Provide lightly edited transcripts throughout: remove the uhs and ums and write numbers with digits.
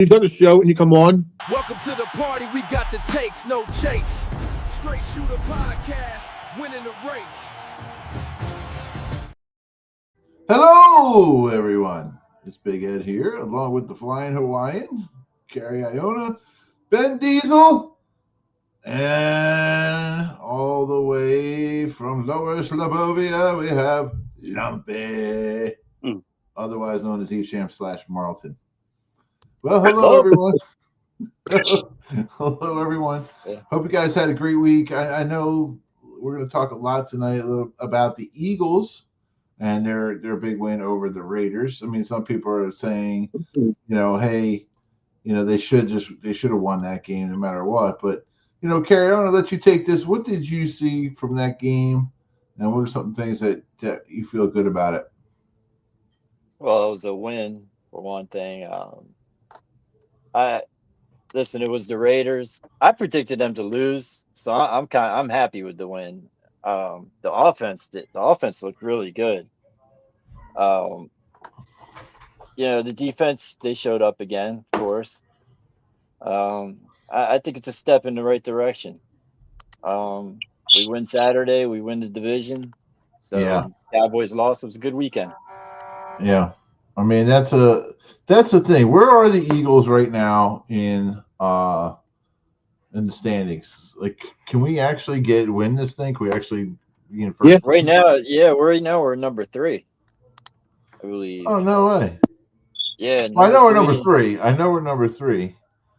He's on the show and you come on. Welcome to the party. We got the takes, no chase. Straight Shooter Podcast, winning the race. Hello, everyone. It's Big Ed here, along with the Flying Hawaiian, Carrie Iona, Ben Diesel, and all the way from Lower Slobovia, we have Lumpy, otherwise known as Esham / Marlton. Well, hello, everyone. Hello, everyone. Yeah. Hope you guys had a great week. I know we're going to talk a lot tonight about the Eagles and their big win over the Raiders. I mean, some people are saying, hey, they should have won that game no matter what. But Carrie, I want to let you take this. What did you see from that game, and what are some things that you feel good about it? Well, it was a win for one thing. Listen, it was the Raiders. I predicted them to lose, so I'm happy with the win. The offense looked really good. The defense, they showed up again, of course. I think it's a step in the right direction. We win Saturday, we win the division. So Yeah. Cowboys lost. It was a good weekend. Yeah, I mean that's the thing. Where are the Eagles right now in the standings? Like, can we actually win this thing? Can we actually be in first? Yeah. Right now we're number 3, I believe. Oh, no way. Yeah, I know we're number three. 3. I know we're number 3.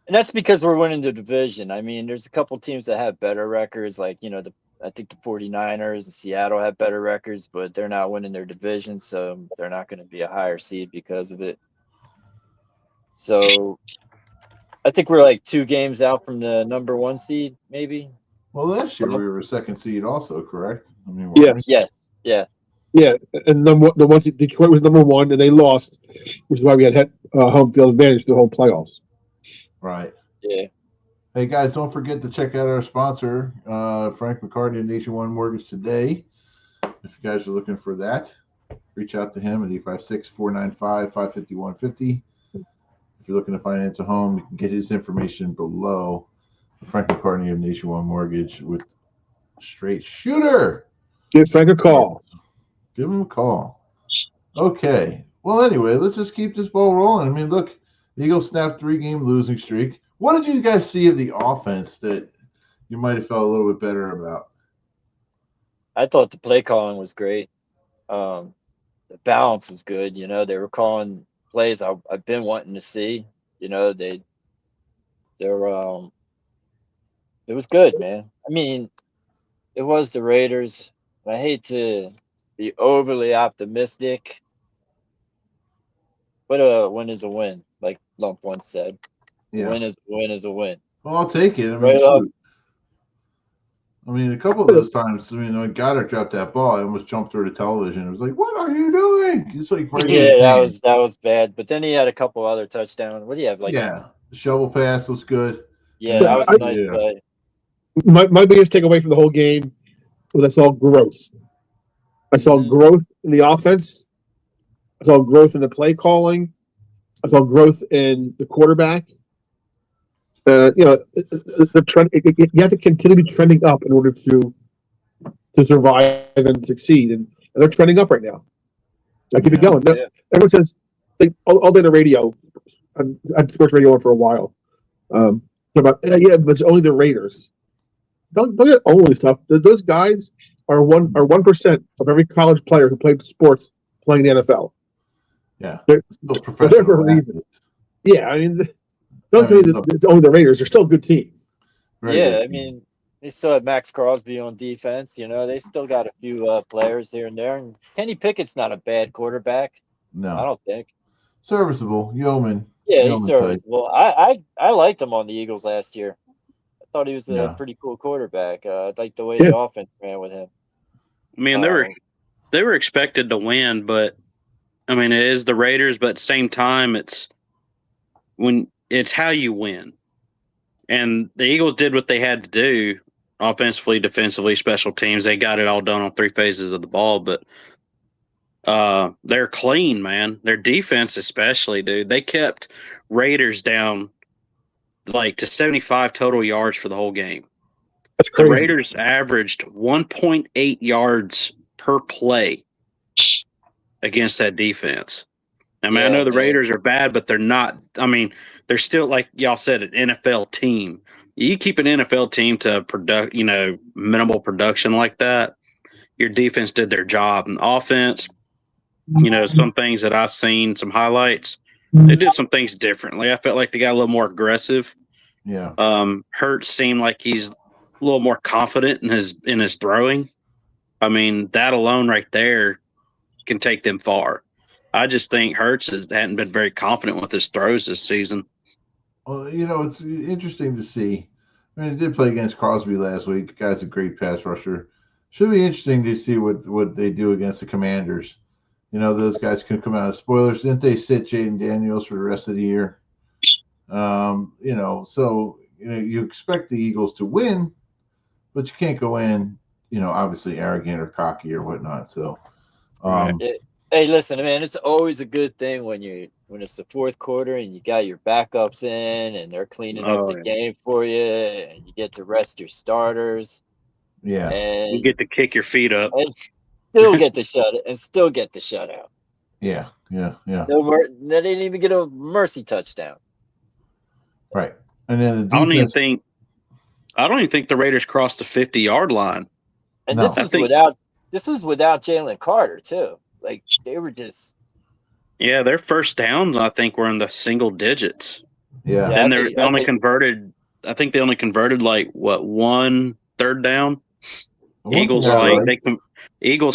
And that's because we're winning the division. I mean, there's a couple teams that have better records, like, I think the 49ers and Seattle have better records, but they're not winning their division, so they're not going to be a higher seed because of it. So I think we're like 2 games out from the number 1 seed, maybe. Well, last year we were a 2nd seed also, correct? I mean, Yes. Yes. Yeah. Yeah, and the ones Detroit was number 1, and they lost, which is why we had home field advantage the whole playoffs. Right. Yeah. Hey, guys, don't forget to check out our sponsor, Frank McCartney of Nation One Mortgage today. If you guys are looking for that, reach out to him at 856-495-55150. If you're looking to finance a home, you can get his information below. Frank McCartney of Nation One Mortgage with Straight Shooter. Give Frank a call. Give him a call. Okay. Well, anyway, let's just keep this ball rolling. I mean, look, Eagles snapped 3-game losing streak. What did you guys see of the offense that you might have felt a little bit better about? I thought the play calling was great. The balance was good. They were calling plays I've been wanting to see. It was good, man. I mean, it was the Raiders. I hate to be overly optimistic, but a win is a win, like Lump once said. Yeah. A win is a win. Well, I'll take it. I mean, Right up. shoot. I mean, a couple of those times, when Goddard dropped that ball, I almost jumped through the television. It was like, what are you doing? It's like right in his hand. that was bad. But then he had a couple other touchdowns. What do you have? The shovel pass was good. Yeah, that was a nice play. My biggest takeaway from the whole game was I saw growth. I saw growth in the offense. I saw growth in the play calling. I saw growth in the quarterback. The trend. You have to continue to be trending up in order to survive and succeed, and they're trending up right now. I keep it going. Yeah. Everyone says all day on the radio. I had sports radio on for a while. But it's only the Raiders. Don't get only stuff. Those guys are 1% of every college player who played sports playing the NFL. Yeah, they're professional for a reason. Yeah, I mean, don't tell me that it's only the Raiders. They're still a good team. I mean, they still have Max Crosby on defense. They still got a few players here and there. And Kenny Pickett's not a bad quarterback. No, I don't think. Serviceable, yeoman. Yeah, he's serviceable. I liked him on the Eagles last year. I thought he was a pretty cool quarterback. I liked the way the offense ran with him. I mean, they were expected to win, but I mean, it is the Raiders. But at the same time, it's how you win. And the Eagles did what they had to do offensively, defensively, special teams. They got it all done on 3 phases of the ball. But they're clean, man. Their defense, especially, dude. They kept Raiders down like to 75 total yards for the whole game. That's The crazy. Raiders averaged 1.8 yards per play against that defense. I mean, I know the Raiders are bad, but they're not. I mean, they're still, like y'all said, an NFL team. You keep an NFL team to minimal production like that, your defense did their job. And offense, some things that I've seen, some highlights, they did some things differently. I felt like they got a little more aggressive. Yeah. Hurts seemed like he's a little more confident in his throwing. I mean, that alone right there can take them far. I just think Hurts hadn't been very confident with his throws this season. Well, it's interesting to see. I mean, he did play against Crosby last week. The guy's a great pass rusher. Should be interesting to see what they do against the Commanders. Those guys can come out as spoilers. Didn't they sit Jaden Daniels for the rest of the year? So you expect the Eagles to win, but you can't go in, obviously arrogant or cocky or whatnot. So, hey, listen, man, it's always a good thing when it's the fourth quarter and you got your backups in and they're cleaning up the game for you, and you get to rest your starters. Yeah, and you get to kick your feet up. And still get the shutout. Yeah. They didn't even get a mercy touchdown. Right. And then the I defense, don't even think the Raiders crossed the 50-yard line. And No. this was without Jalen Carter too. Like, they were just. Yeah, their first downs, I think, were in the single digits. Yeah. And they only converted. I think they only converted one third down. Eagles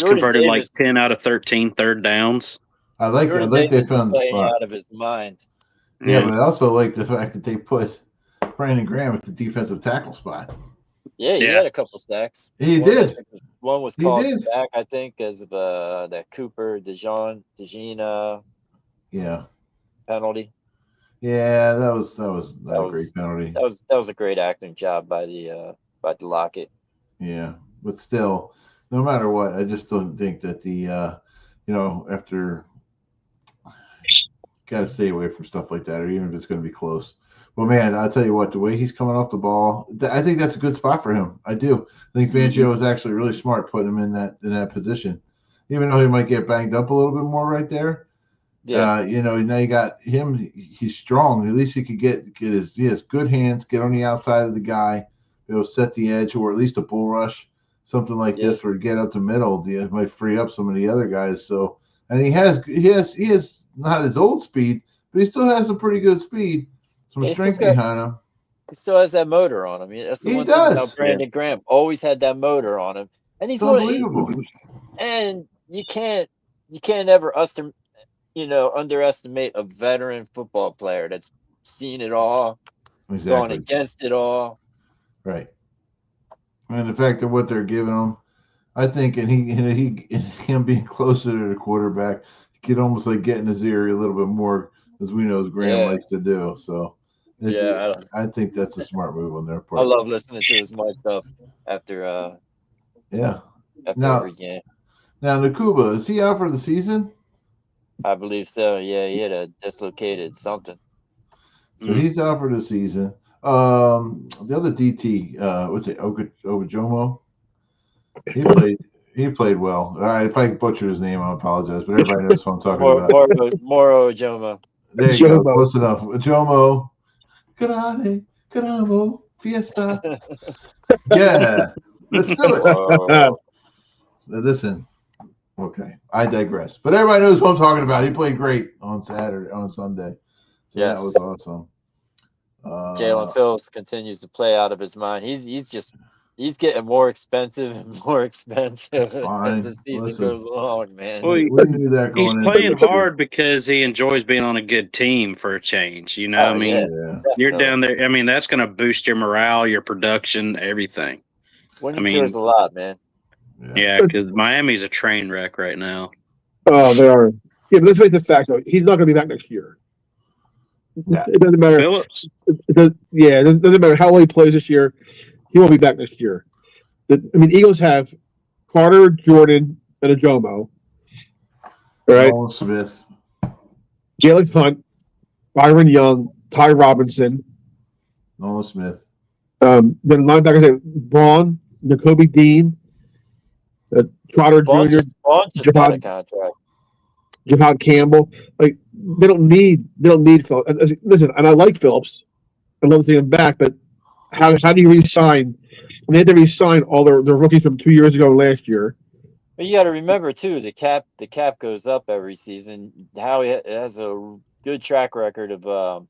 converted like 10 out of 13 third downs. I like they found the spot out of his mind. Yeah, but I also like the fact that they put Brandon Graham at the defensive tackle spot. Yeah, he had a couple sacks. He did. One was called back, I think, because of that Cooper DeJean penalty. Yeah, that was a great penalty. That was a great acting job by the Lockett. Yeah, but still, no matter what, I just don't think that the after got to stay away from stuff like that, or even if it's going to be close. But man, I'll tell you what, the way he's coming off the ball, I think that's a good spot for him. I do. I think Fangio is actually really smart putting him in that position, even though he might get banged up a little bit more right there. Yeah. Now you got him. He's strong. At least he could get he has good hands, get on the outside of the guy, set the edge, or at least a bull rush, something like this, or get up the middle. It might free up some of the other guys. So, and he has not his old speed, but he still has a pretty good speed. Some strength behind him. He still has that motor on him. That's the one thing about Brandon Graham. Always had that motor on him, and he's unbelievable. And you can't ever underestimate a veteran football player that's seen it all, gone against it all. Right. And the fact that what they're giving him, I think, and him being closer to the quarterback, he could almost like get in his ear a little bit more, as we know as Graham likes to do. So, I think that's a smart move on their part. I love listening to his mic up after every game. Now, Nakuba, is he out for the season? I believe so. Yeah, he had a dislocated something. So he's out for the season. The other DT, what's it, Ogajomo? He played well. All right, if I butchered his name, I apologize, but everybody knows what I'm talking about. Moro Jomo. There you go. Close enough. Jomo. Caramo, fiesta. Yeah, let's do it. Listen. Okay, I digress. But everybody knows what I'm talking about. He played great on Sunday. So that was awesome. Jalen Phillips continues to play out of his mind. He's getting more expensive and more expensive as the season goes along, man. Well, we knew that he's playing hard because he enjoys being on a good team for a change. You're down there. I mean, that's going to boost your morale, your production, everything. Winning cares a lot, man. Yeah, because Miami's a train wreck right now. Oh, they are. Yeah, but let's face the fact, though. He's not going to be back next year. Yeah. It doesn't matter. Phillips? It doesn't matter how well he plays this year. He won't be back next year. Eagles have Carter, Jordan, and Ajomo. All right. Nolan Smith. Jalen Hunt, Byron Young, Ty Robinson. Nolan Smith. Then linebackers have Braun, N'Kobe Dean, Trotter Vaughn Jr., just got a contract. Jahad Campbell. Like they don't need Phillips. Listen, and I like Phillips. I love seeing him back, but how do you re-sign? They had to re-sign all their rookies from 2 years ago and last year. But you got to remember too, the cap goes up every season. Howie has a good track record of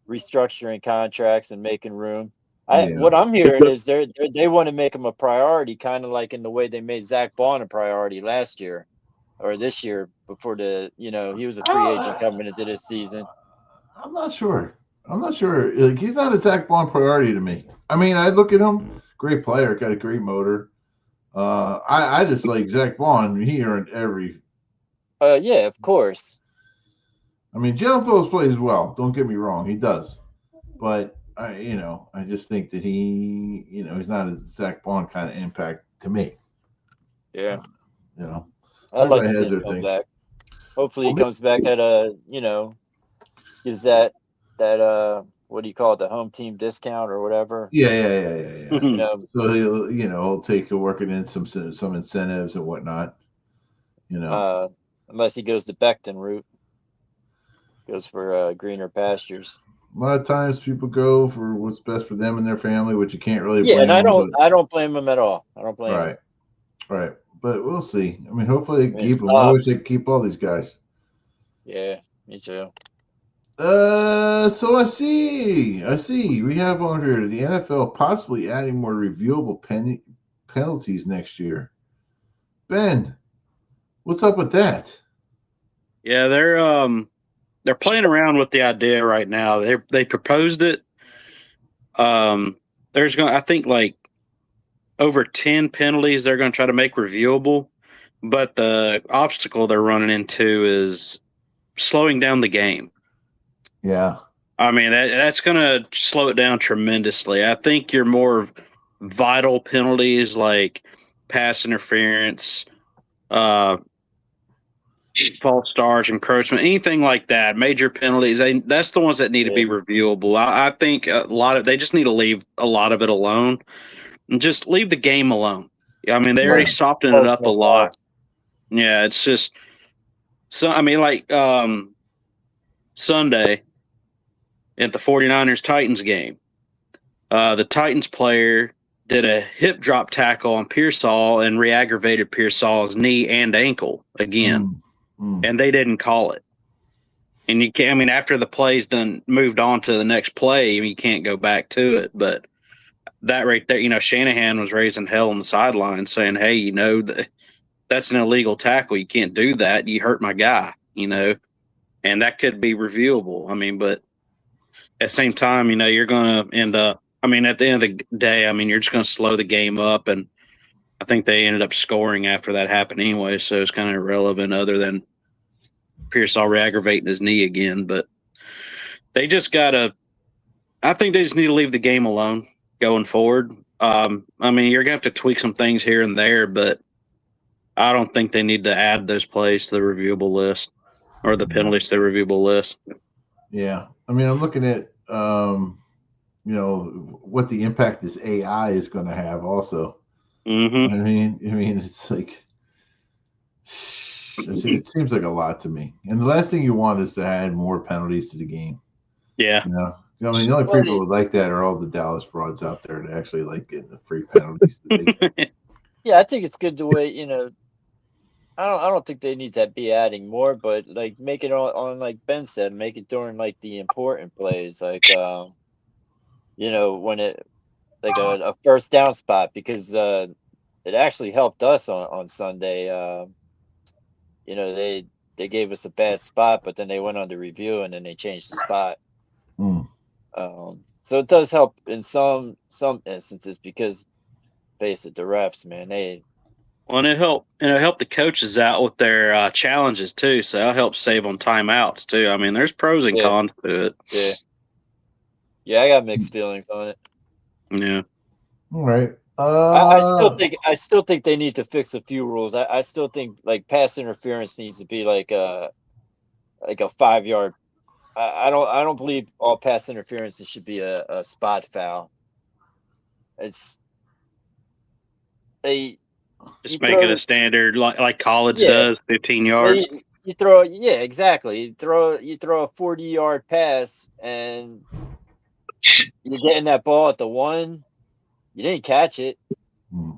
restructuring contracts and making room. What I'm hearing is they want to make him a priority, kind of like in the way they made Zach Bond a priority last year or this year before he was a free agent coming into this season. I'm not sure. Like he's not a Zach Bond priority to me. I mean, I look at him, great player, got a great motor. I just like Zach Bond. He earned every. Yeah, of course. I mean, Jalen Phillips plays well. Don't get me wrong, he does. But I just think that he's not a Zach Bond kind of impact to me. Yeah. I'd like to see him come back. Hopefully, he comes back at gives that what do you call it, the home team discount or whatever. Yeah. So he'll take working in some incentives and whatnot. Unless he goes the Becton route, goes for greener pastures. A lot of times people go for what's best for them and their family, which you can't really blame. Yeah, and them, I don't blame him at all. I don't blame him. Right. But we'll see. I mean, hopefully they keep him. I wish they could keep all these guys. Yeah, me too. So I see. We have on here the NFL possibly adding more reviewable penalties next year. Ben, what's up with that? Yeah, they're playing around with the idea right now. They proposed it. There's I think like over 10 penalties they're going to try to make reviewable, but the obstacle they're running into is slowing down the game. Yeah. I mean, that's going to slow it down tremendously. I think your more vital penalties like pass interference, false starts, encroachment, anything like that, major penalties, that's the ones that need to be reviewable. I think they just need to leave a lot of it alone and just leave the game alone. I mean, they already softened it up a lot. Yeah, it's just Sunday at the 49ers-Titans game, the Titans player did a hip drop tackle on Pearsall and re-aggravated Pearsall's knee and ankle again, and they didn't call it. And you can't. I mean, after the play's moved on to the next play, you can't go back to it. But that right there, Shanahan was raising hell on the sideline, saying, "Hey, that's an illegal tackle. You can't do that. You hurt my guy." And that could be reviewable. I mean, but at the same time, you're going to end up. I mean, at the end of the day, you're just going to slow the game up, and I think they ended up scoring after that happened anyway, so it's kind of irrelevant other than Pearsall re-aggravating his knee again. But they just got to – I think they just need to leave the game alone going forward. You're going to have to tweak some things here and there, but I don't think they need to add those plays to the reviewable list or the penalties to the reviewable list. Yeah. I'm looking at what the impact this AI is going to have also. Mm-hmm. It's like it seems like a lot to me. And the last thing you want is to add more penalties to the game. Yeah. The only people who would like that are all the Dallas frauds out there that actually like getting the free penalties. Yeah, I think it's good to wait. I don't think they need to be adding more, but like make it on like Ben said, make it during like the important plays, like when it like a first down spot, because it actually helped us on Sunday. They gave us a bad spot, but then they went on the review and then they changed the spot. So it does help in some instances because face it, the refs, man, and it helped the coaches out with their challenges too. So that helps save on timeouts too. I mean, there's pros and cons to it. Yeah, I got mixed feelings on it. Yeah. All right. I still think they need to fix a few rules. I still think like pass interference needs to be like a 5 yard. I don't believe all pass interferences should be a spot foul. It's they Just you make it throw- a standard like college Yeah. does, 15 yards. you throw exactly. You throw a 40-yard pass and you're getting that ball at the 1. You didn't catch it. Hmm.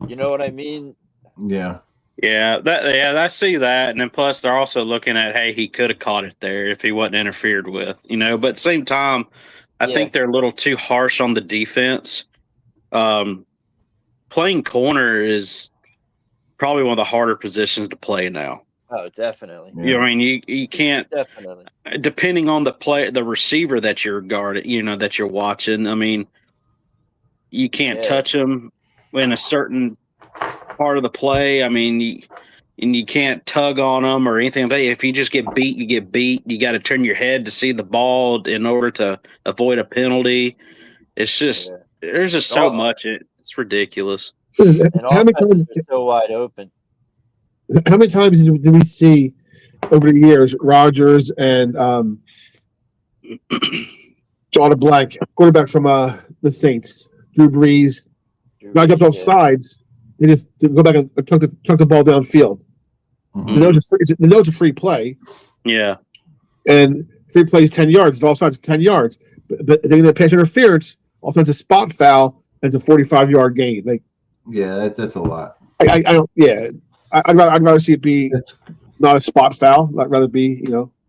You know what I mean? Yeah. Yeah, I see that, and then plus they're also looking at, hey, he could have caught it there if he wasn't interfered with, But at the same time, I Yeah. think they're a little too harsh on the defense. Playing corner is probably one of the harder positions to play now. Oh, definitely. Yeah. You can't, Definitely. depending on the receiver that you're guarding, that you're watching. You can't Yeah. touch him in a certain part of the play. And you can't tug on them or anything like that. If you just get beat, you get beat. You got to turn your head to see the ball in order to avoid a penalty. It's just there's just so much. It's ridiculous. And How many offenses times? are so wide open. How many times do we see over the years Rodgers and John Blank, quarterback from the Saints, Drew Brees, guy jumped off sides, they just go back and tuck the ball downfield. Mhm. They know it's a free play, Yeah. and free play is 10 yards. It's all sides 10 yards. But they get pass interference, offensive spot foul, and it's a 45-yard gain. Like, Yeah, that's a lot. I don't. Yeah, I'd rather see it be That's not a spot foul. I'd rather be,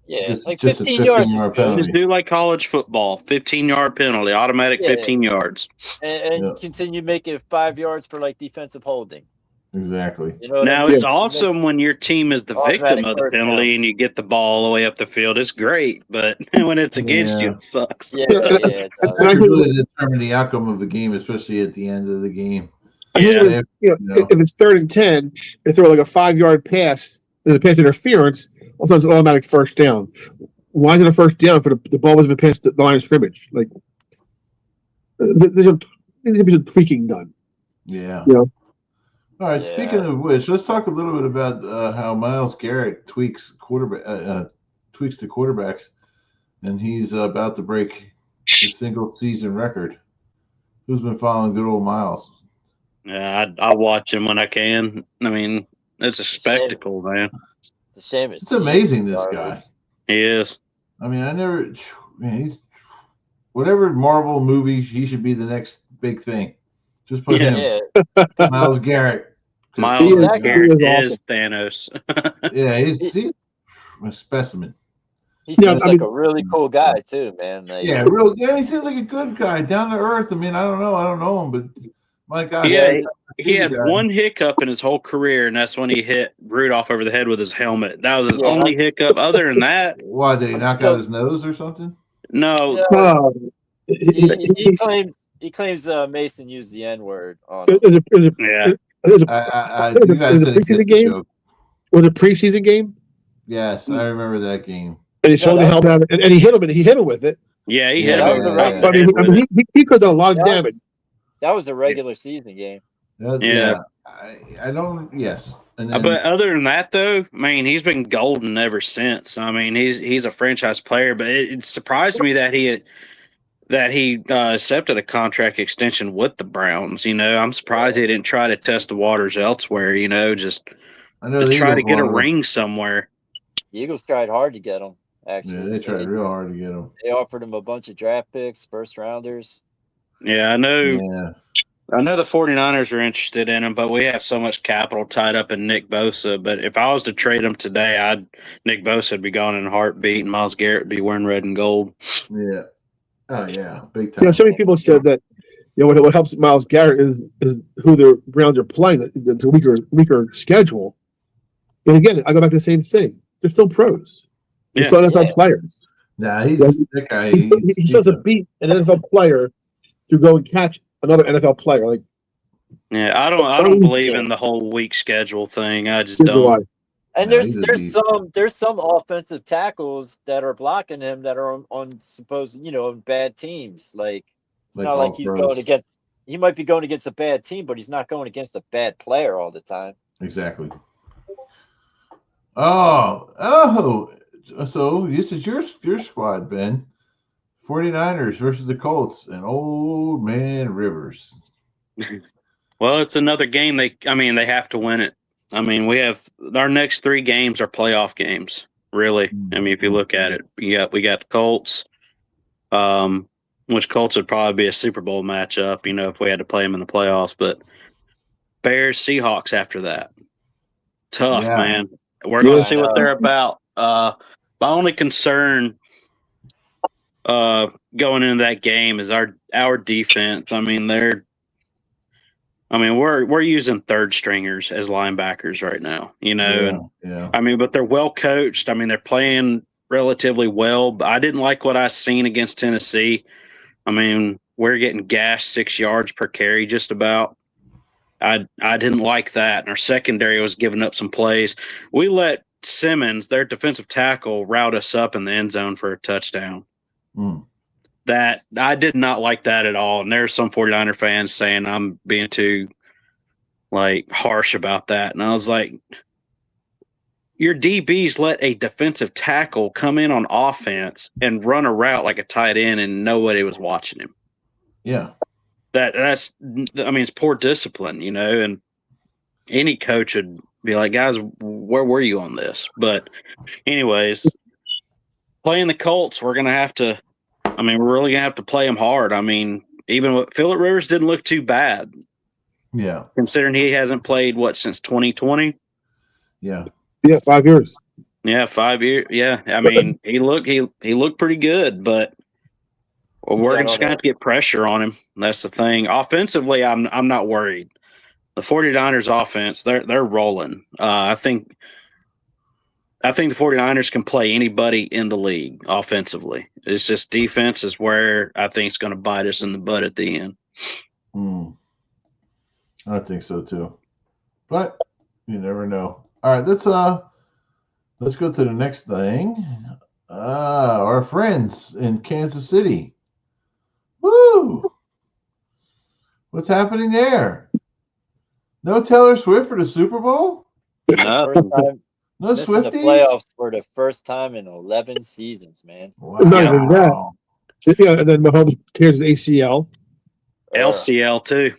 Yeah, Just- like just a 15 yards is 15-yard good. penalty. Just do like college football, 15-yard penalty, automatic Yeah. 15 yards. And Yeah. continue making it 5 yards for like defensive holding. exactly. You know what Now I mean? it's awesome when your team is the Automatic victim of the first penalty down. and you get the ball all the way up the field. It's great, but when it's against you, Yeah. it sucks. Yeah, it And does. I That think- could really determine the outcome of the game, especially at the end of the game. I think Yeah. when it's, if it's 3rd and 10, they throw like a 5-yard pass and the pass interference, also it's an automatic first down. Why is it a first down for the ball wasn't past the line of scrimmage? Like, there needs to be some tweaking done. Yeah. Yeah. All right. Yeah. Speaking of which, let's talk a little bit about how Myles Garrett tweaks the quarterbacks, and he's about to break the single season record. Who's been following good old Miles? Yeah, I watch him when I can. It's a spectacle, man. It's a shame. It's amazing, this guy. He is. I mean, he's whatever Marvel movie, he should be the next big thing. Just put him, Yeah, Myles Garrett. Miles Exactly. Garrett He is is Thanos. Yeah, he's a specimen. he Yeah, seems I like mean- a really cool guy too, man. Like, Yeah, he seems like a good guy, down to earth. I mean, I don't know him, but my God, Yeah, he he's a had guy. one hiccup in his whole career, and that's when he hit Rudolph over the head with his helmet. That was his Yeah, only hiccup. Other than that, Why did he knock out his nose or something? no. Oh, he claims Mason used the N-word on him. it was a Yeah. it You guys was a didn't get preseason the game? joke. was a preseason game, Yes, I remember that game. and he swung the helmet out, and he hit him with it. Yeah, he Yeah, hit that him was a right in But the head with it. he could have done a lot of Yeah. damage. That was a regular season game. Yeah. I don't. Yes, and then, But other than that, though, he's been golden ever since. He's a franchise player, but it surprised me that he accepted a contract extension with the Browns. I'm surprised he didn't try to test the waters elsewhere. Just I know to the try to Eagles get a wanted him. ring somewhere. The Eagles tried hard to get him. Yeah, Actually, they tried real hard to get him. They offered him a bunch of draft picks, first rounders. Yeah, I know. Yeah, I know the 49ers are interested in him, but we have so much capital tied up in Nick Bosa. But if I was to trade him today, Nick Bosa would be gone in a heartbeat, and Myles Garrett would be wearing red and gold. yeah. Oh yeah, big time. So many people said that what helps Myles Garrett is who the Browns are playing. It's a weaker schedule. And again, I go back to the same thing. They're still pros. They're Yeah. still NFL Yeah. players. Nah, he's Yeah. that guy. He still has to beat an NFL player to go and catch another NFL player. Like, Yeah, I don't believe in the whole week schedule thing. I just neither do I. don't. And Yeah, there's he's a there's beast. there's some offensive tackles that are blocking him that are on supposed bad teams. Like it's Like not like all he's pros. going against he might be going against a bad team, but he's not going against a bad player all the time. Exactly. Oh. So this is your squad, Ben. 49ers versus the Colts and Old Man Rivers. Well, it's another game. They have to win it. I mean, we have our next 3 games are playoff games. Really, I mean, if you look at it, we got the Colts, which Colts would probably be a Super Bowl matchup, if we had to play them in the playoffs. But Bears, Seahawks after that, tough, man. We're going to see what they're about. My only concern going into that game is our defense. I mean, we're using third stringers as linebackers right now, I mean, but they're well coached. I mean, they're playing relatively well, but I didn't like what I seen against Tennessee. I mean, we're getting gashed 6 yards per carry just about. I didn't like that. And our secondary was giving up some plays. We let Simmons, their defensive tackle, route us up in the end zone for a touchdown. That I did not like that at all. And there's some 49er fans saying I'm being too harsh about that. And I was like, your DBs let a defensive tackle come in on offense and run a route like a tight end and nobody was watching him. Yeah. It's poor discipline, and any coach would be like, guys, where were you on this? But anyways, playing the Colts, we're really going to have to play them hard. I mean, even with Phillip Rivers didn't look too bad. Yeah. Considering he hasn't played, since 2020? Yeah. Yeah, 5 years. Yeah, 5 years. Yeah. I mean, he looked pretty good, but we're just going to have to get pressure on him. That's the thing. Offensively, I'm not worried. The 49ers offense, they're rolling. I think the 49ers can play anybody in the league offensively. It's just defense is where I think it's going to bite us in the butt at the end. I think so too. But you never know. All right, let's go to the next thing. Our friends in Kansas City. Woo! What's happening there? No Taylor Swift for the Super Bowl? First time No missing the Swifties? playoffs for the first time in 11 seasons, man. Wow. Not even that. And then Mahomes tears his ACL. LCL too.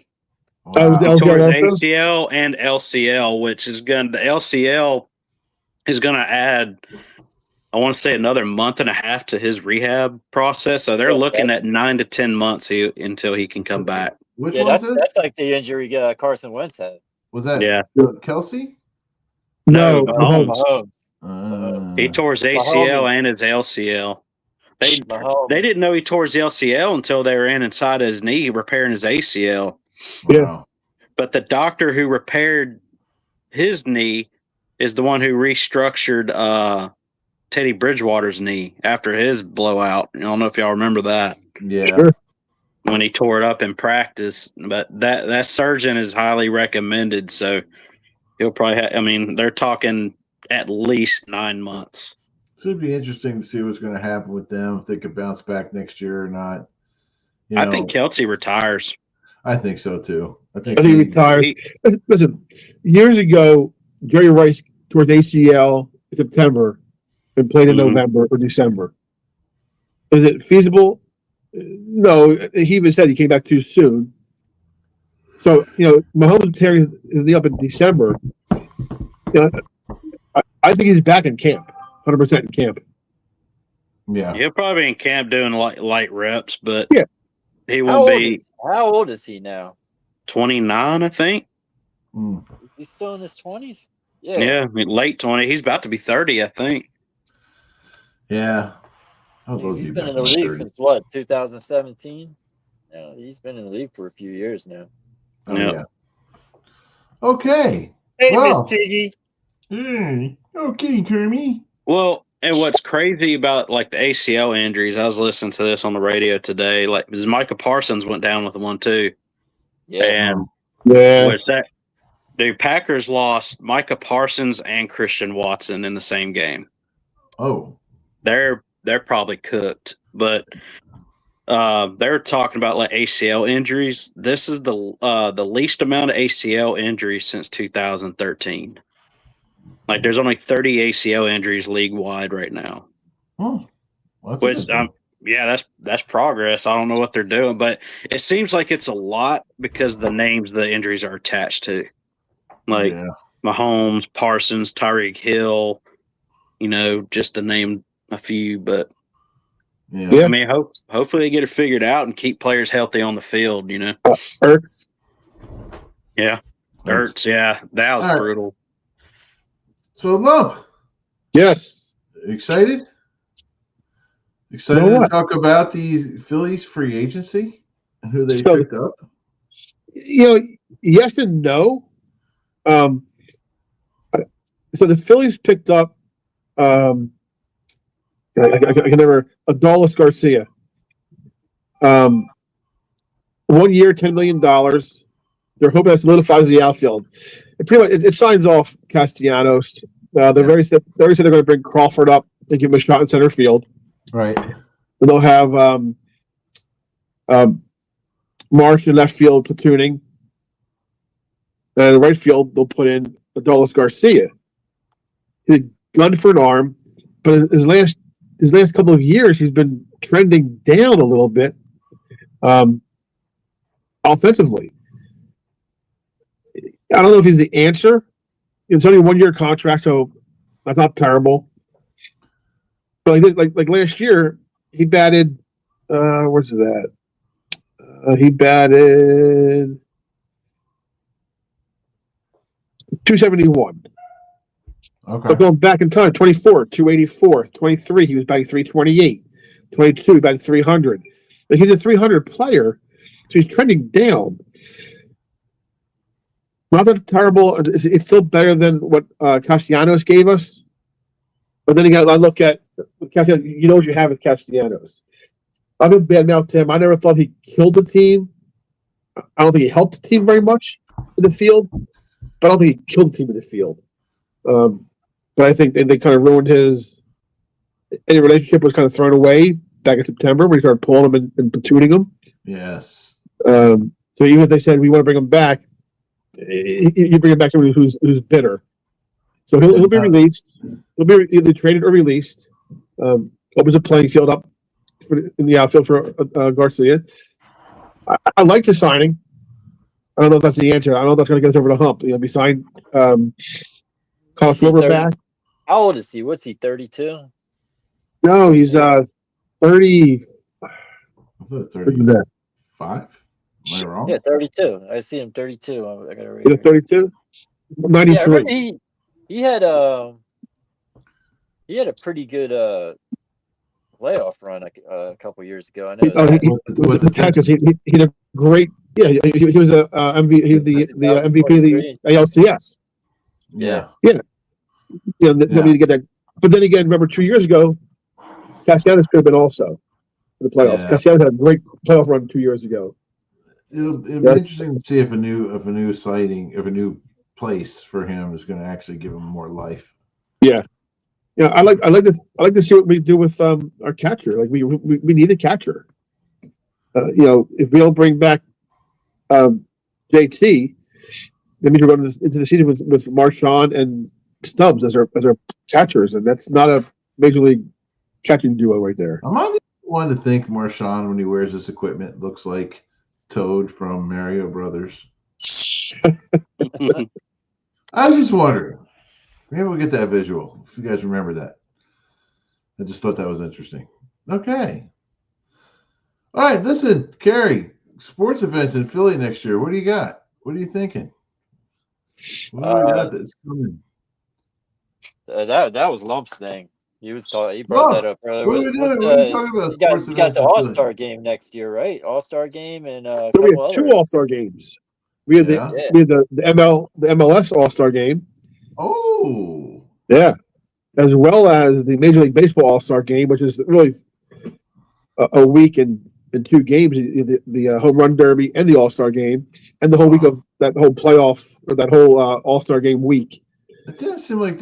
Was Wow. LCL Tore his also? ACL and LCL, which is the LCL is going to add, I want to say, another month and a half to his rehab process. So they're looking at 9 to 10 months until he can come back. Which Yeah, one was this? that's like the injury Carson Wentz had. Was that Kelsey? No, Mahomes. Mahomes. He tore his ACL and his LCL. They didn't know he tore his LCL until they were inside his knee repairing his ACL. Yeah. Wow. But the doctor who repaired his knee is the one who restructured Teddy Bridgewater's knee after his blowout. I don't know if y'all remember that. Yeah. Sure. When he tore it up in practice. But that surgeon is highly recommended. So he'll probably they're talking at least 9 months. Should be interesting to see what's going to happen with them, if they could bounce back next year or not. I think Kelsey retires. I think so too. I think he retired. Listen, years ago, Jerry Rice tore his ACL in September and played in November or December. Is it feasible? No. He even said he came back too soon. So, Mahomes tearing his knee up in December. I think he's back in camp, 100% in camp. Yeah. He'll probably be in camp doing light reps, but yeah, he will be. How old is he now? 29, I think. Is he still in his 20s? Yeah. Yeah, late 20. He's about to be 30, I think. Yeah. He's been in the league since what, 2017? Yeah, he's been in the league for a few years now. Oh, yeah. Okay. Hey, Miss Piggy. Okay, Kermie. Well, and what's crazy about the ACL injuries, I was listening to this on the radio today. Micah Parsons went down with one too. Yeah. And the Packers lost Micah Parsons and Christian Watson in the same game. Oh. They're probably cooked. But They're talking about like ACL injuries. This is the least amount of ACL injuries since 2013. Like, there's only 30 ACL injuries league wide right now. Oh, well, that's a Which, good thing. yeah, that's progress. I don't know what they're doing, but it seems like it's a lot because the names the injuries are attached to, like Yeah. Mahomes, Parsons, Tyreek Hill. Just to name a few. But Yeah. I mean, hopefully they get it figured out and keep players healthy on the field. Ertz. Yeah, Ertz. Yeah, that was All right. brutal. So, Lump, Yes. excited? Excited to talk about the Phillies free agency and who they picked up? Yes and no. So the Phillies picked up I can never Adolis Garcia. 1 year, $10 million. They're hoping that solidifies the outfield. It signs off Castellanos. They're very said they're going to bring Crawford up and give him a shot in center field. Right. And they'll have Marsh in left field platooning. And in right field, they'll put in Adolis Garcia. He's a gun for an arm, but his last couple of years, he's been trending down a little bit offensively. I don't know if he's the answer. It's only a 1 year contract, so that's not terrible. But like last year, he batted. Where's that? He batted 271. Okay. But going back in time, 24, 284, 23, he was batting 328, 22, he batted 300. Like, he's a 300 player, so he's trending down. Not that terrible. It's still better than what Castellanos gave us. But then again, I look at with Castellanos, you know what you have with Castellanos. I've been bad-mouthed him. I never thought he killed the team. I don't think he helped the team very much in the field, but I don't think he killed the team in the field. But I think they kind of ruined any relationship was kind of thrown away back in September when he started pulling him and platooning him. Yes. So even if they said we want to bring him back, you bring him back somebody who's bitter. So he'll be released. He'll be either traded or released. Opens a playing field up in the outfield for Garcia. I like the signing. I don't know if that's the answer. I don't know if that's going to get us over the hump. We signed Kyle Schwarber back. How old is he? What's he, 32? No, he's 30. I thought 35. Am I wrong? Yeah, 32. I see him 32. I got to read. He's 32? 93. Yeah, he had a pretty good playoff run a couple years ago. I know. With the Texas, he did a great. Yeah, he was the MVP of the ALCS. Yeah. They need to get that. But then again, remember 2 years ago, Castellanos could have been also in the playoffs. Yeah. Castellanos had a great playoff run 2 years ago. It'll be interesting to see if a new sighting, if a new place for him is going to actually give him more life. Yeah. Yeah, I like to see what we do with our catcher. Like we need a catcher. If we don't bring back JT, that means we're going into the season with Marchand and Stubbs as our catchers, and that's not a major league catching duo right there. Am I the one to think Marchand, when he wears this equipment, looks like Toad from Mario Brothers? I was just wondering. Maybe we'll get that visual, if you guys remember that. I just thought that was interesting. Okay. All right, listen, Kerry, sports events in Philly next year. What do you got? What are you thinking? What do you got that's coming? That was Lump's thing. He brought that up earlier. What are we doing? What are we talking about? You got the All-Star game next year, right? All-Star game and So we have two All-Star games. We had the MLS All-Star game. Oh. Yeah. As well as the Major League Baseball All-Star game, which is really a week and 2 games, the Home Run Derby and the All-Star game, and the whole week of that whole playoff or that whole All-Star game week. It didn't seem like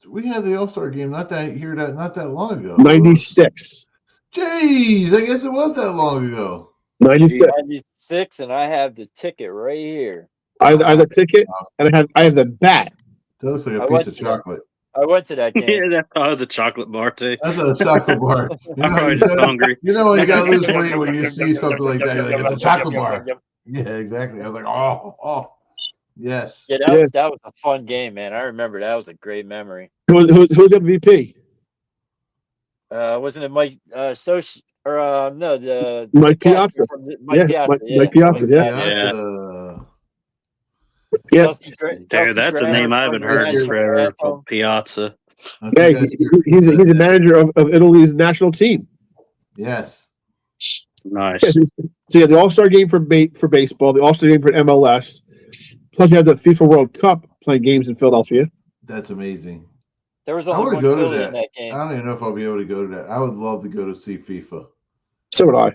we had the All-Star game not that long ago. 96. Jeez, I guess it was that long ago. 96. 96, and I have the ticket right here. I have the ticket, and I have the bat. That looks like I a went piece of to that. chocolate. I went to that Yeah, game. that was a chocolate bar too. That's a chocolate bar. I'm probably just hungry. You know when you gotta lose weight when you see something like that, you're like, it's a chocolate bar. Yeah, exactly. I was like, oh, yes. Yeah, that was a fun game, man. I remember that was a great memory. Who's MVP? Wasn't it Mike Soch or no the Mike cat Piazza. from Mike Piazza? Mike Piazza. Yeah. Piazza. Yeah. Dude, that's a name I haven't heard in forever. Called Piazza. I think Hey, that's he's the manager of Italy's national team. Yes. Nice. Yes, so you have the All-Star game for baseball, the All-Star game for MLS. Plus, you have the FIFA World Cup playing games in Philadelphia. That's amazing. There was I only want one to go to Philly that. in that I game. don't even know if I'll be able to go to that. I would love to go to see FIFA. So would I.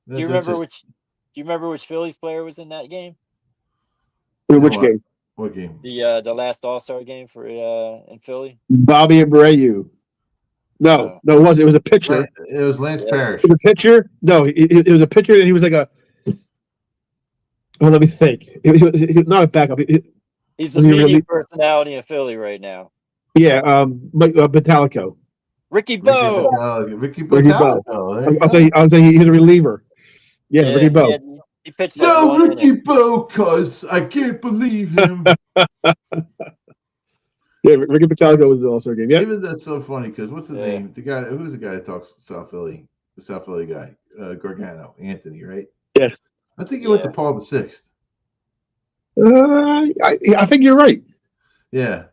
Do you remember which Phillies player was in that game? Which What? game? What game? The last All-Star game for in Philly. Bobby Abreu. No, it wasn't. It was a pitcher. It was Lance Parrish. It was a pitcher. No, it was a pitcher, and he was like a. Oh, let me think. He was not a backup. He's the leading personality in Philly right now. Yeah, Mike Batalico. Ricky Bo. Ricky Bo. Batalico. I'll say he's a reliever. Yeah, Ricky Bo. He pitched No, like Ricky Bo, cuz I can't believe him. Yeah, Ricky Batalico was the All-Star game. Yeah, Even that's so funny because what's his name? The guy who's the guy that talks South Philly, the South Philly guy, Gargano, Anthony, right? Yeah. I think he went to Paul VI. I think you're right. Yeah.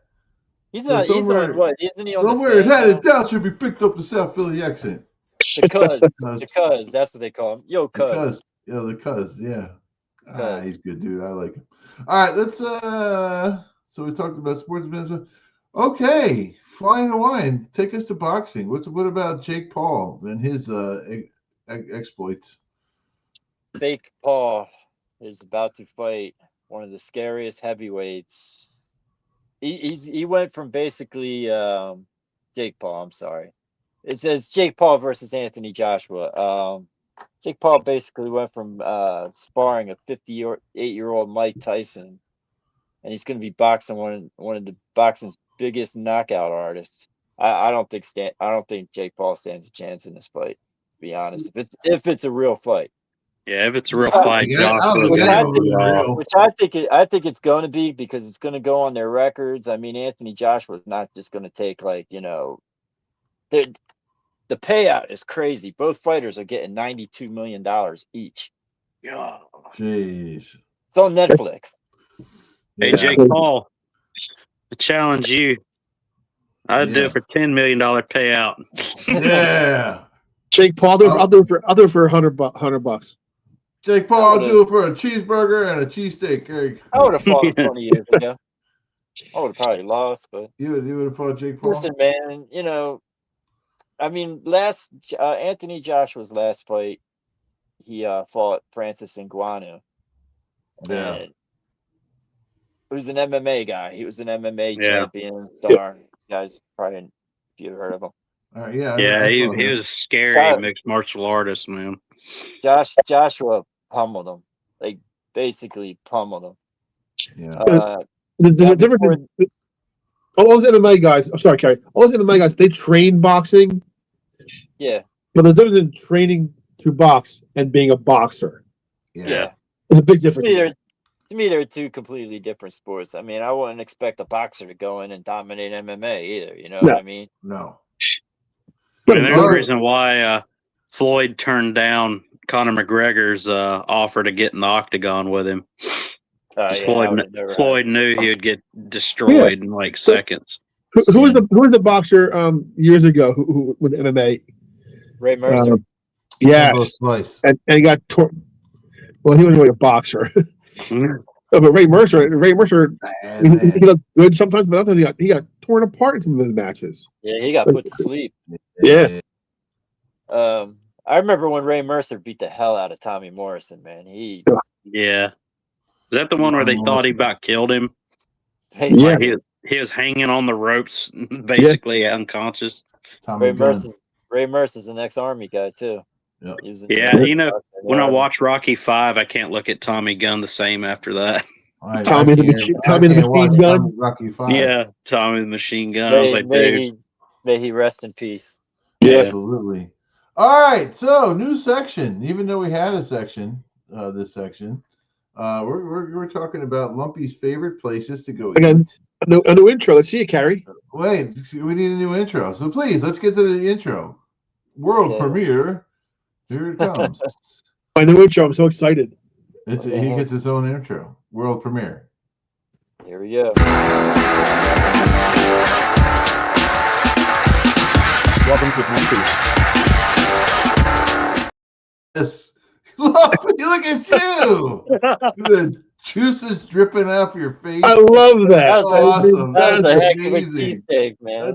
He's not. He's on what? Isn't he on somewhere it had it down should be picked up the South Philly accent. The cuz, that's what they call him. Yo, cuz. Yeah, the cuz. Yeah. He's a good dude. I like him. All right, let's. So we talked about sports business. Okay, Flying Hawaiian, take us to boxing. What about Jake Paul and his exploits? Fake Paul is about to fight one of the scariest heavyweights. He went from basically Jake Paul. I'm sorry, it says Jake Paul versus Anthony Joshua. Jake Paul basically went from sparring a 58-year-old Mike Tyson, and he's going to be boxing one of the boxing's biggest knockout artists. I don't think Jake Paul stands a chance in this fight. To be honest, if it's a real fight. Yeah, if it's a real fight, which I think it's going to be, because it's going to go on their records. I mean, Anthony Joshua is not just going to take the payout is crazy. Both fighters are getting $92 million each. Yeah. Jeez. It's on Netflix. Hey, Jake Paul, I challenge you. I'd do it for $10 million payout. Yeah. Jake Paul, I'll do it for $100. Jake Paul, I'll do it for a cheeseburger and a cheesesteak. I would have fought him 20 years ago. I would have probably lost, but you would have fought Jake Paul. Listen, man, I mean, Anthony Joshua's last fight, he fought Francis Ngannou. Yeah. Who's an MMA guy. He was an MMA champion star. You guys probably, if you've heard of him. He was a scary mixed martial artist, man. Joshua pummeled him. Like, basically pummeled him. Yeah. The difference is, all those MMA guys, I'm sorry, Kerry, all those MMA guys, they train boxing. Yeah. But the difference in training to box and being a boxer. Yeah. There's a big difference. To me, they're two completely different sports. I mean, I wouldn't expect a boxer to go in and dominate MMA either. You know what I mean? No. I mean, there's a reason why Floyd turned down Conor McGregor's offer to get in the octagon with him. Floyd knew he would get destroyed in like seconds. Who was the boxer years ago who with MMA? Ray Mercer. Yes, and he got torn. Well, he wasn't really a boxer. But Ray Mercer, he looked good sometimes, but other he got torn apart in some of his matches. Yeah, he got put to sleep. Yeah. I remember when Ray Mercer beat the hell out of Tommy Morrison, man. Yeah. Is that the one where they thought he about killed him? Yeah. He was hanging on the ropes, basically unconscious. Ray Mercer Ray Mercer's an ex-Army guy too. Yep. He was in Yeah, the when I Army. watch Rocky 5, I can't look at Tommy Gunn the same after that. Tommy the Machine Gun. Rocky 5. Yeah, Tommy the Machine Gun. I was like, dude. May he rest in peace. Yeah. Absolutely. All right, so new section. Even though we had a section, this section, we're talking about Lumpy's favorite places to go Again. eat. A new intro. Let's see it, Carrie. Wait, we need a new intro. So please, let's get to the intro. World premiere. Here it comes. My new intro. I'm so excited. He gets his own intro. World premiere. Here we go. Welcome to Lumpy. Yes. Look at you. The juice is dripping off your face. I love that. That's awesome. That was That's a heck of a amazing. cheesesteak, man.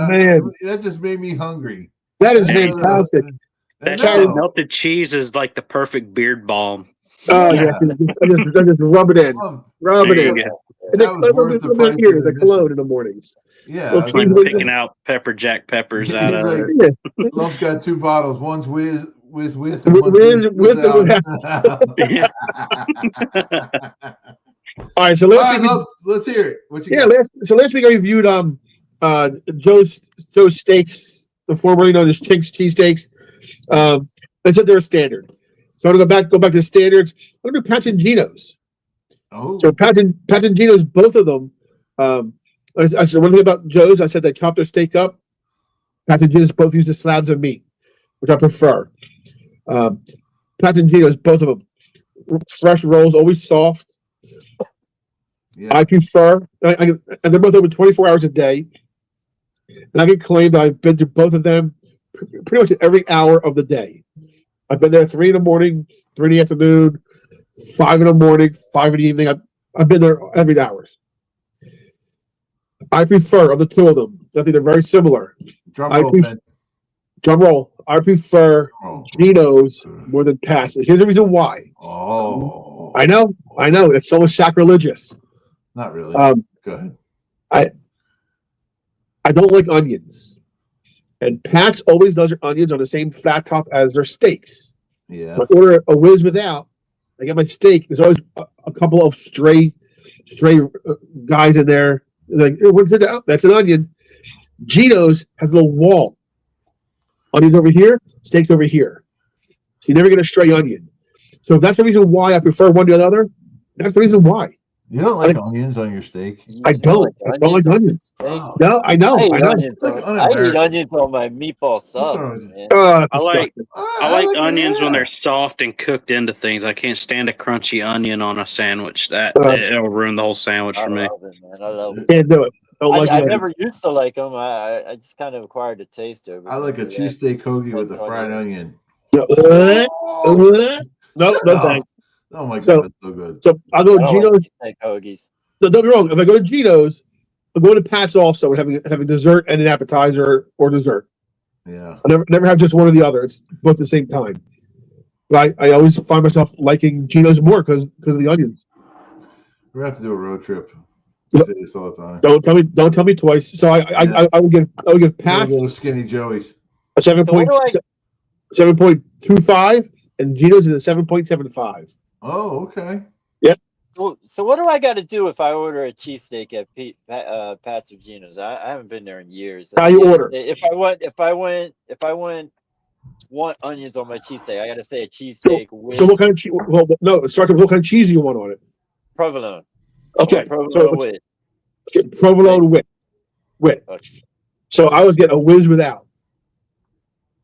Man. That just made me hungry. That is fantastic. That No. melted cheese is like the perfect beard balm. Oh, yeah. I just rub it in. Rub it There in. you go. And That was worth the price of ears, the admission. cologne in the mornings. Yeah, Well, It's like cheese with picking out pepper jack peppers He's out of like, it. Yeah. Lump's got two bottles. One's with, and Whiz one's with and without. All right, so All last right, week, Lump, let's hear it. What you yeah, got? last week I reviewed Joe's Steaks, the formerly known as Chink's Cheesesteaks. They said they're standard. So I'm gonna go back to standards. I'm gonna do Pat's and Geno's. Oh, So Pat's and Geno's, both of them. I said one thing about Joe's. I said they chop their steak up. Pat's and Geno's both use the slabs of meat, which I prefer. Pat's and Geno's, both of them, fresh rolls, always soft. yeah. I prefer, and they're both open 24 hours a day. And I can claim that I've been to both of them pretty much at every hour of the day. I've been there 3 in the morning, 3 in the afternoon, 5 in the morning, 5 in the evening. I've been there every hours. I prefer, of the two of them, I think they're very similar. Drum I roll, pref- Ben. Drum roll. I prefer Oh. Geno's more than Pat's. Here's the reason why. Oh. I know. It's so sacrilegious. Not really. Go ahead. I don't like onions. And Pat's always does their onions on the same flat top as their steaks. Yeah. So I order a whiz without. I get my steak. There's always a couple of stray guys in there. They're like, what's it? Oh, that's an onion. Geno's has a little wall. Onions over here, steaks over here. So you never get a stray onion. So if that's the reason why I prefer one to the other, that's the reason why. You don't like onions on your steak? I don't like onions. Wow. No, I know. I eat un-American. onions on my meatball sub, wrong? man. It's I like disgusting. I like onions when they're soft and cooked into things. I can't stand a crunchy onion on a sandwich. It'll ruin the whole sandwich I for me. love it, man. I love it. Can't do it. Don't like I it. never used to like them. I just kind of acquired a taste of it. I like a cheesesteak hoagie with a fried onion. No, no thanks. Oh my god, So- it's so good. So I'll go I don't Geno's. like cheesesteak hoagies. No, don't be wrong. If I go to Geno's, I'm going to Pat's also and having dessert and an appetizer or dessert. Yeah. I never have just one or the other. It's both at the same time. But I always find myself liking Geno's more because of the onions. We're gonna have to do a road trip. Yep. I say this all the time. Don't tell me twice. So I would give Pat's Those Skinny Joey's. a So what do 7.25 and Geno's is a 7.75. Oh, okay. So what do I got to do if I order a cheesesteak at Pat's or Geno's? I haven't been there in years. How you order? If I want onions on my cheesesteak, I got to say a cheesesteak with So what kind of cheese? Well, no, it starts with what kind of cheese you want on it. provolone. Okay, Provolone so with. provolone wit. Okay. So I was getting a whiz without.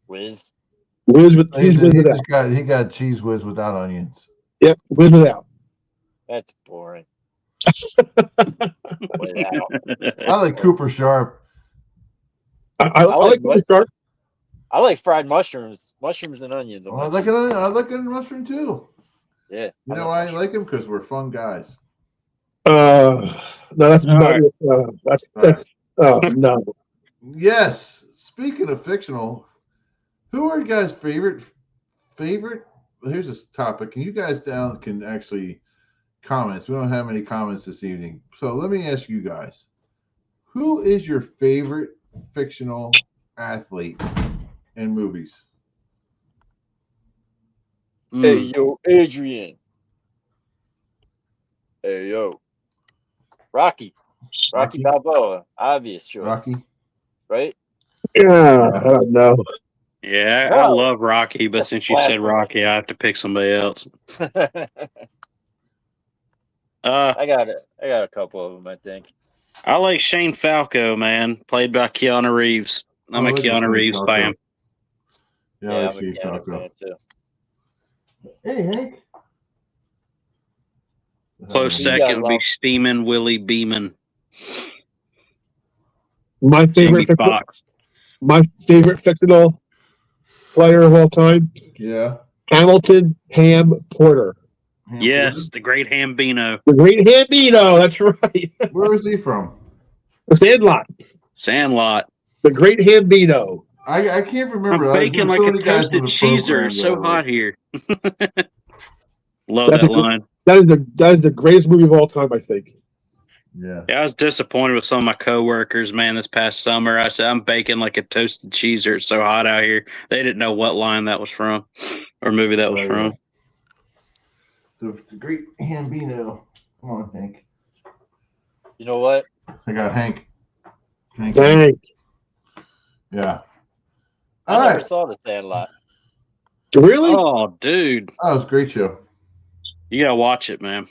Whiz. Whiz with cheese whiz without. He got cheese whiz without onions. Yep, whiz without. That's boring. I like Cooper Sharp. I like what? start. I like fried mushrooms and onions. On I my like a mushroom too. Yeah. You know why I like him? Because we're fun guys. No, that's All not. right. That's no. Yes. Speaking of fictional, who are you guys' favorite? Here's this topic. Can you guys can actually comments? We don't have any comments this evening, so let me ask you guys: who is your favorite fictional athlete? and movies. Hey, yo, Adrian. Hey, yo. Rocky Balboa. Obvious choice. Rocky. Right? Yeah, I don't know. Yeah, I Wow. love Rocky, but That's since you said blasphemous. Rocky, I have to pick somebody else. I got a couple of them, I think. I like Shane Falco, man, played by Keanu Reeves. I'm Oh, I a like Keanu Shane Reeves Falco. fan. Yeah, Yeah, I I'm like a Shane Keanu Falco. fan too. Hey, Hank. Close You got second would be love. Steamin' Willie Beeman. My Jamie favorite, Foxx. fictional player of all time, Yeah. Hamilton Ham Porter, Ham Yes, the great Hambino. the great Hambino. That's right. Porter? Where is he from? The Sandlot, Sandlot. the great Hambino. I can't remember. I'm baking There's like so a many guys from toasted the cheeser. program It's that so I like. hot here. Love That's that a good- line. That is the greatest movie of all time, I think. Yeah. Yeah, I was disappointed with some of my coworkers, man, this past summer. I said, I'm baking like a toasted cheeser. It's so hot out here. They didn't know what line that was from or movie that was Right, from. right. The great Hambino. Come on, Hank. You know what? I got Hank. Hank. Dang. Yeah. I All never right. saw The Sandlot. Really? Oh, dude. That was a great show. You got to watch it, man.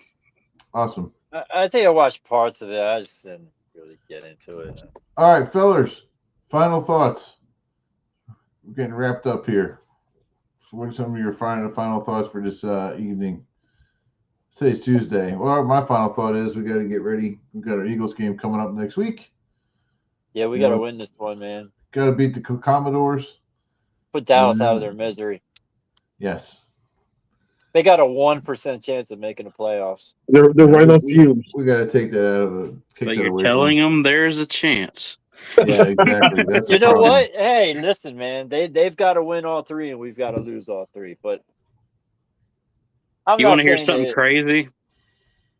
Awesome. I think I watched parts of it. I just didn't really get into it. All right, fellers. Final thoughts. We're getting wrapped up here. So what are some of your final thoughts for this evening? Today's Tuesday. Well, my final thought is we got to get ready. We've got our Eagles game coming up next week. Yeah, we Yeah. got to win this one, man. Got to beat the Commodores. Put Dallas out of their misery. Yes. They got a 1% chance of making the playoffs. They're right on fumes. We got to take that out of the. Take But that you're away telling them there's a chance. from them. Yeah, exactly. That's the You know problem. what? Hey, listen, man. They've got to win all three, and we've got to lose all three. But I'm You not want to hear saying something that- crazy?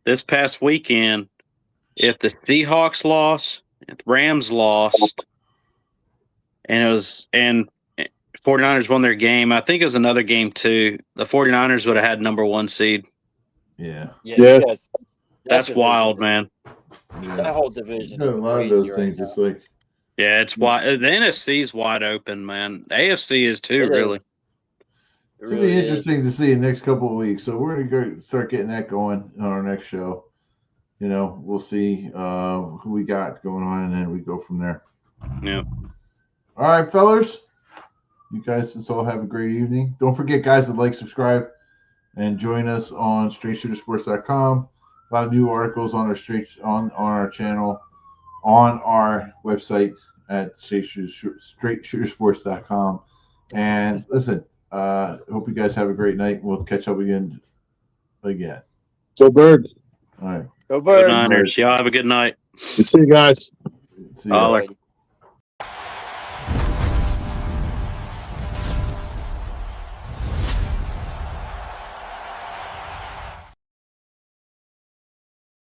This past weekend, if the Seahawks lost, if the Rams lost, and 49ers won their game, I think it was another game too, the 49ers would have had number 1 seed. Yeah. Yeah, Yeah. you guys, that That's division wild, is- man. Yeah. That whole division Got is a lot of crazy those right things. now. It's like Yeah, it's wide. The NFC is wide open, man. The AFC is too, It really. is. It it's gonna really be is. interesting to see in the next couple of weeks. So we're gonna go start getting that going on our next show. You know, we'll see who we got going on, and then we go from there. Yeah. All right, fellas. You guys just all have a great evening. Don't forget, guys, to like, subscribe, and join us on StraightShooterSports.com. A lot of new articles on our channel, on our website at StraightShooterSports.com. And listen, hope you guys have a great night. We'll catch up again. So, Bird. All right. Go Good Birds. Niners. Y'all have a good night. Good to see you guys. See ya. Holler. Alrighty.